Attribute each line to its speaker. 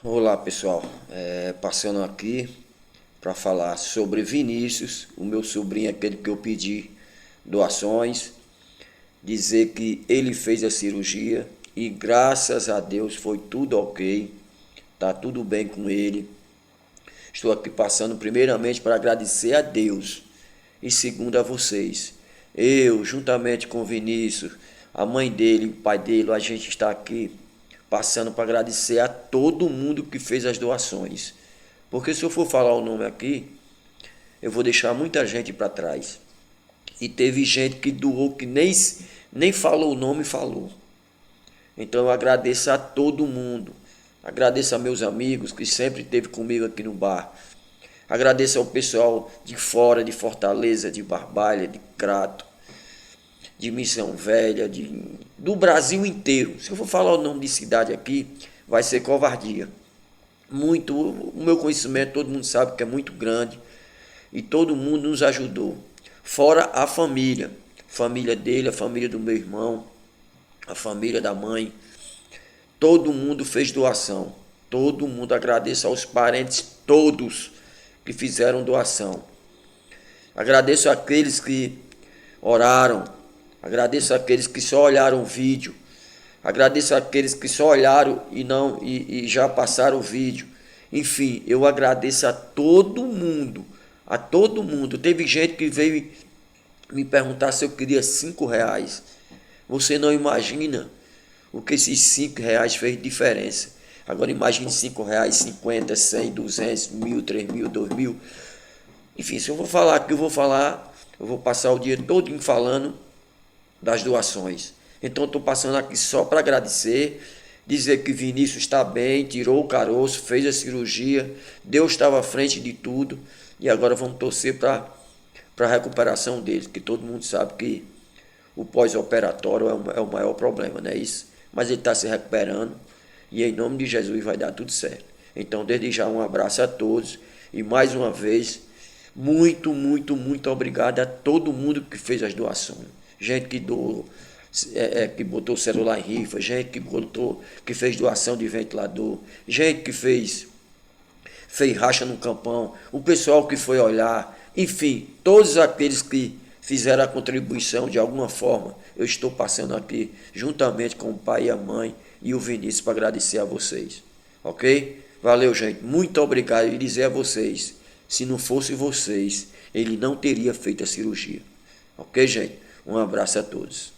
Speaker 1: Olá pessoal, passando aqui para falar sobre Vinícius, o meu sobrinho, aquele que eu pedi doações, dizer que ele fez a cirurgia e graças a Deus foi tudo ok, tá tudo bem com ele. Estou aqui passando primeiramente para agradecer a Deus e segundo a vocês. Eu, juntamente com o Vinícius, a mãe dele, o pai dele, a gente está aqui passando para agradecer a todo mundo que fez as doações. Porque se eu for falar o nome aqui, eu vou deixar muita gente para trás. E teve gente que doou que nem falou o nome, falou. Então eu agradeço a todo mundo. Agradeço a meus amigos que sempre esteve comigo aqui no bar. Agradeço ao pessoal de fora, de Fortaleza, de Barbalha, de Crato, de Missão Velha, do Brasil inteiro. Se eu for falar o nome de cidade aqui, vai ser covardia. Muito, o meu conhecimento, todo mundo sabe que é muito grande e todo mundo nos ajudou. Fora a família dele, a família do meu irmão, a família da mãe, todo mundo fez doação. Todo mundo, agradeço aos parentes todos que fizeram doação. Agradeço àqueles que oraram. Agradeço àqueles que só olharam o vídeo. Agradeço àqueles que só olharam e já passaram o vídeo. Enfim, eu agradeço a todo mundo. A todo mundo. Teve gente que veio me perguntar se eu queria R$ 5. Você não imagina o que esses R$ 5 fez de diferença. Agora imagine R$ 5, 50, 100, 200, 1.000, 3.000, 2.000. Enfim, se eu vou falar aqui, eu vou passar o dia todo falando das doações. Então estou passando aqui só para agradecer, dizer que Vinícius está bem, tirou o caroço, fez a cirurgia, Deus estava à frente de tudo e agora vamos torcer para a recuperação dele, que todo mundo sabe que o pós-operatório é o maior problema, não é isso? Mas ele está se recuperando e em nome de Jesus vai dar tudo certo. Então desde já um abraço a todos e mais uma vez muito, muito, muito obrigado a todo mundo que fez as doações. Gente que doou, que botou o celular em rifa, gente que fez doação de ventilador, gente que fez racha no campão, o pessoal que foi olhar, enfim, todos aqueles que fizeram a contribuição de alguma forma, eu estou passando aqui juntamente com o pai e a mãe e o Vinícius para agradecer a vocês, ok? Valeu, gente, muito obrigado e dizer a vocês, se não fosse vocês, ele não teria feito a cirurgia, ok, gente? Um abraço a todos.